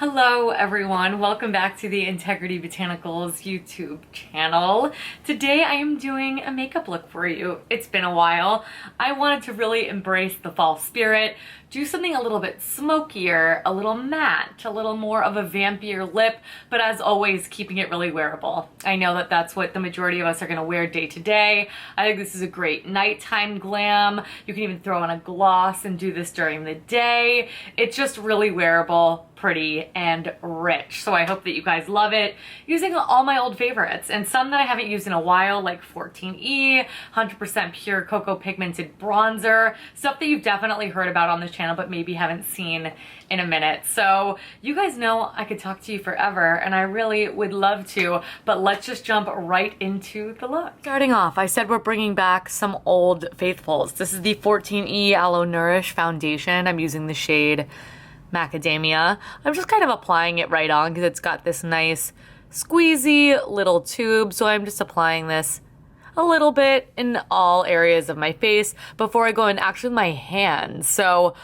Hello everyone, welcome back to the Integrity Botanicals YouTube channel. Today I am doing a makeup look for you. It's been a while. I wanted to really embrace the fall spirit, do something a little bit smokier, a little matte, a little more of a vampier lip, but as always keeping it really wearable. I know that that's what the majority of us are going to wear day to day. I think this is a great nighttime glam. You can even throw on a gloss and do this during the day. It's just really wearable, pretty, and rich. So I hope that you guys love it. Using all my old favorites and some that I haven't used in a while, like 14E, 100% pure cocoa pigmented bronzer, stuff that you've definitely heard about on this channel but maybe haven't seen in a minute. So you guys know I could talk to you forever and I really would love to, but let's just jump right into the look. Starting off, I said we're bringing back some old faithfuls. This is the 14E Aloe Nourish foundation. I'm using the shade Macadamia. I'm just kind of applying it right on because it's got this nice squeezy little tube. So I'm just applying this a little bit in all areas of my face before I go in actually my hands. So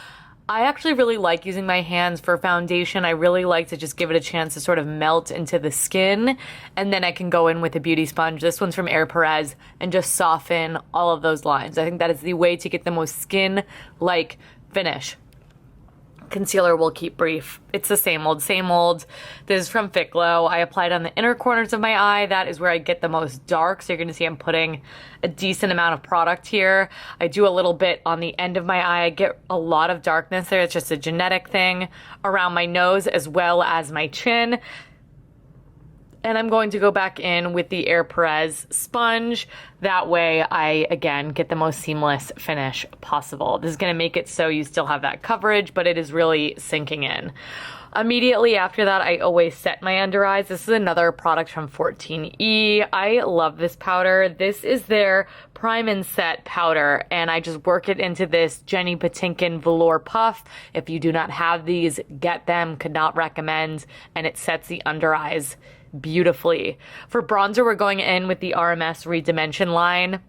I actually really like using my hands for foundation. I really like to just give it a chance to sort of melt into the skin, and then I can go in with a beauty sponge. This one's from Air Perez, and just soften all of those lines. I think that is the way to get the most skin-like finish. Concealer will keep brief. It's the same old, same old. This is from Fit Glow. I applied on the inner corners of my eye. That is where I get the most dark. So you're going to see I'm putting a decent amount of product here. I do a little bit on the end of my eye. I get a lot of darkness there. It's just a genetic thing around my nose as well as my chin. And I'm going to go back in with the Air Perez sponge. That way I, again, get the most seamless finish possible. This is going to make it so you still have that coverage, but it is really sinking in. Immediately after that, I always set my under eyes. This is another product from 14E. I love this powder. This is their Prime and Set powder, and I just work it into this Jenny Patinkin Velour Puff. If you do not have these, get them. Could not recommend. And it sets the under eyes beautifully. For bronzer, we're going in with the RMS Redimension line.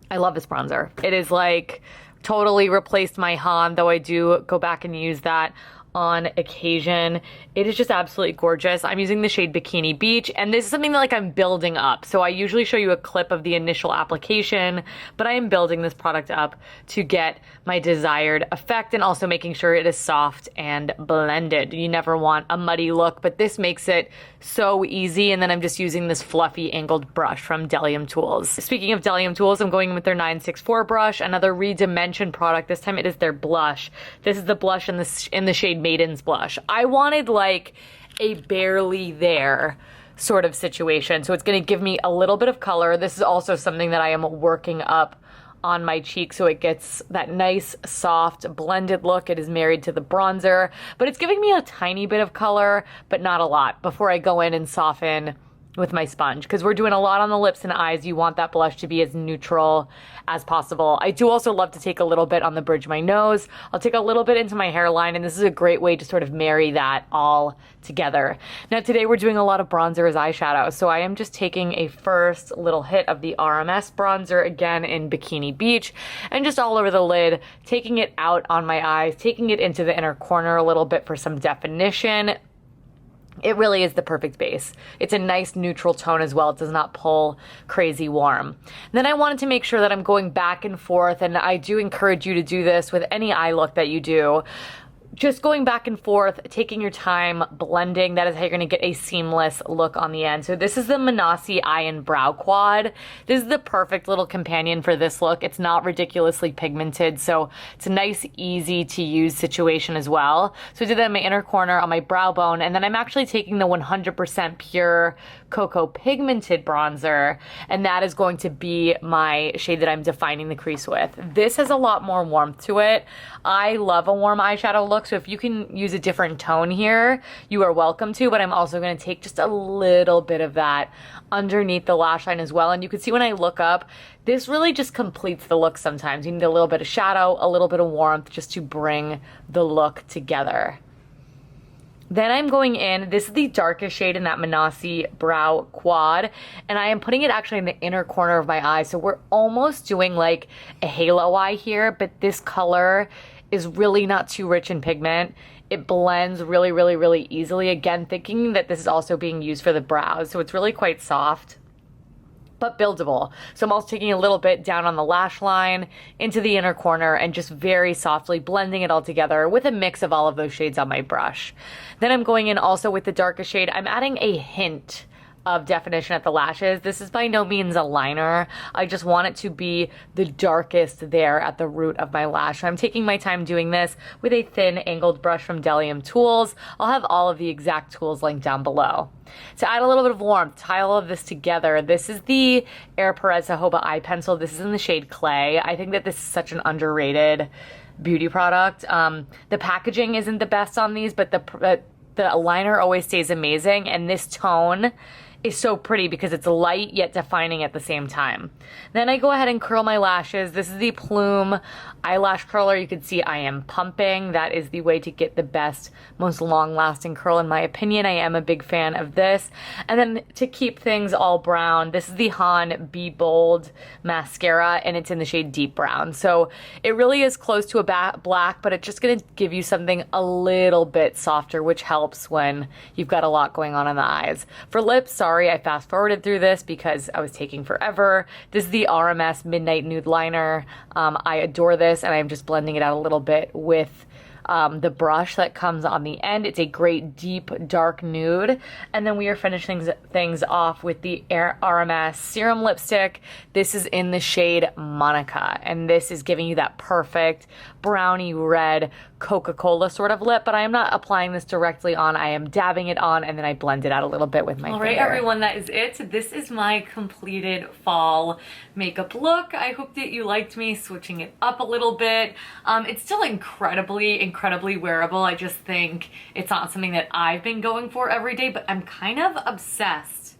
I love this bronzer. It is like totally replaced my Han, though I do go back and use that on occasion. It is just absolutely gorgeous. I'm using the shade Bikini Beach, and this is something that I'm building up. So I usually show you a clip of the initial application, but I am building this product up to get my desired effect and also making sure it is soft and blended. You never want a muddy look, but this makes it so easy. And then I'm just using this fluffy angled brush from Delium Tools. Speaking of Delium Tools, I'm going with their 964 brush, another Redimension product. This time it is their blush. This is the blush in the shade Maiden's Blush. I wanted like a barely there sort of situation. So it's going to give me a little bit of color. This is also something that I am working up on my cheek so it gets that nice, soft, blended look. It is married to the bronzer, but it's giving me a tiny bit of color, but not a lot before I go in and soften with my sponge, because we're doing a lot on the lips and eyes. You want that blush to be as neutral as possible. I do also love to take a little bit on the bridge of my nose. I'll take a little bit into my hairline, and this is a great way to sort of marry that all together. Now today we're doing a lot of bronzer as eyeshadow, so I am just taking a first little hit of the RMS bronzer, again in Bikini Beach, and just all over the lid, taking it out on my eyes, taking it into the inner corner a little bit for some definition. It really is the perfect base. It's a nice neutral tone as well. It does not pull crazy warm. Then I wanted to make sure that I'm going back and forth, and I do encourage you to do this with any eye look that you do. Just going back and forth, taking your time, blending. That is how you're going to get a seamless look on the end. So this is the Manasi Eye and Brow Quad. This is the perfect little companion for this look. It's not ridiculously pigmented, so it's a nice, easy to use situation as well. So I did that in my inner corner on my brow bone, and then I'm actually taking the 100% pure cocoa pigmented bronzer, and that is going to be my shade that I'm defining the crease with. This has a lot more warmth to it. I love a warm eyeshadow look, so if you can use a different tone here, you are welcome to, but I'm also going to take just a little bit of that underneath the lash line as well. And you can see when I look up, this really just completes the look sometimes. You need a little bit of shadow, a little bit of warmth just to bring the look together. Then I'm going in, this is the darkest shade in that Manasi Brow Quad, and I am putting it actually in the inner corner of my eye. So we're almost doing like a halo eye here, but this color is really not too rich in pigment. It blends really, really, really easily. Again, thinking that this is also being used for the brows, so it's really quite soft, but buildable. So I'm also taking a little bit down on the lash line into the inner corner and just very softly blending it all together with a mix of all of those shades on my brush. Then I'm going in also with the darkest shade. I'm adding a hint of definition at the lashes. This is by no means a liner. I just want it to be the darkest there at the root of my lash. So I'm taking my time doing this with a thin angled brush from Delium Tools. I'll have all of the exact tools linked down below. To add a little bit of warmth, tie all of this together, this is the Air Perez Jojoba eye pencil. This is in the shade Clay. I think that this is such an underrated beauty product. The packaging isn't the best on these, but the liner always stays amazing, and this tone is so pretty because it's light yet defining at the same time. Then I go ahead and curl my lashes. This is the Plume eyelash curler. You can see I am pumping. That is the way to get the best, most long-lasting curl in my opinion. I am a big fan of this. And then to keep things all brown, this is the Han Be Bold mascara, and it's in the shade Deep Brown. So it really is close to a black, but it's just gonna give you something a little bit softer, which helps when you've got a lot going on in the eyes. For lips, sorry, I fast forwarded through this because I was taking forever. This is the RMS Midnight Nude Liner. I adore this, and I'm just blending it out a little bit with the brush that comes on the end. It's a great deep dark nude. And then we are finishing things off with the RMS Serum Lipstick. This is in the shade Monica, and this is giving you that perfect brownie red Coca-Cola sort of lip, but I am not applying this directly on. I am dabbing it on, and then I blend it out a little bit with my finger. All right, everyone, that is it. This is my completed fall makeup look. I hope that you liked me switching it up a little bit. It's still incredibly wearable. I just think it's not something that I've been going for every day, but I'm kind of obsessed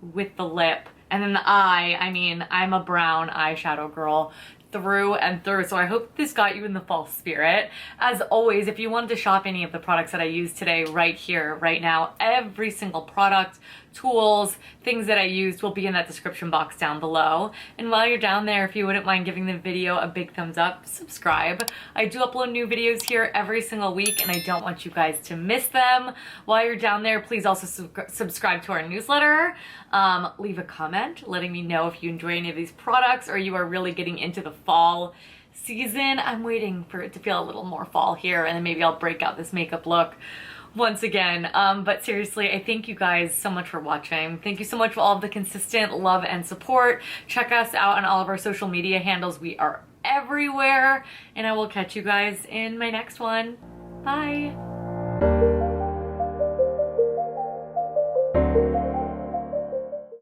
with the lip. And then the eye, I mean, I'm a brown eyeshadow girl through and through, so I hope this got you in the fall spirit. As always, if you wanted to shop any of the products that I used today, right here, right now, every single product, tools, things that I used will be in that description box down below. And while you're down there, if you wouldn't mind giving the video a big thumbs up, subscribe. I do upload new videos here every single week, and I don't want you guys to miss them. While you're down there, please also subscribe to our newsletter. Leave a comment letting me know if you enjoy any of these products or you are really getting into the fall season. I'm waiting for it to feel a little more fall here, and then maybe I'll break out this makeup look once again. But seriously, I thank you guys so much for watching. Thank you so much for all of the consistent love and support. Check us out on all of our social media handles. We are everywhere, and I will catch you guys in my next one. Bye.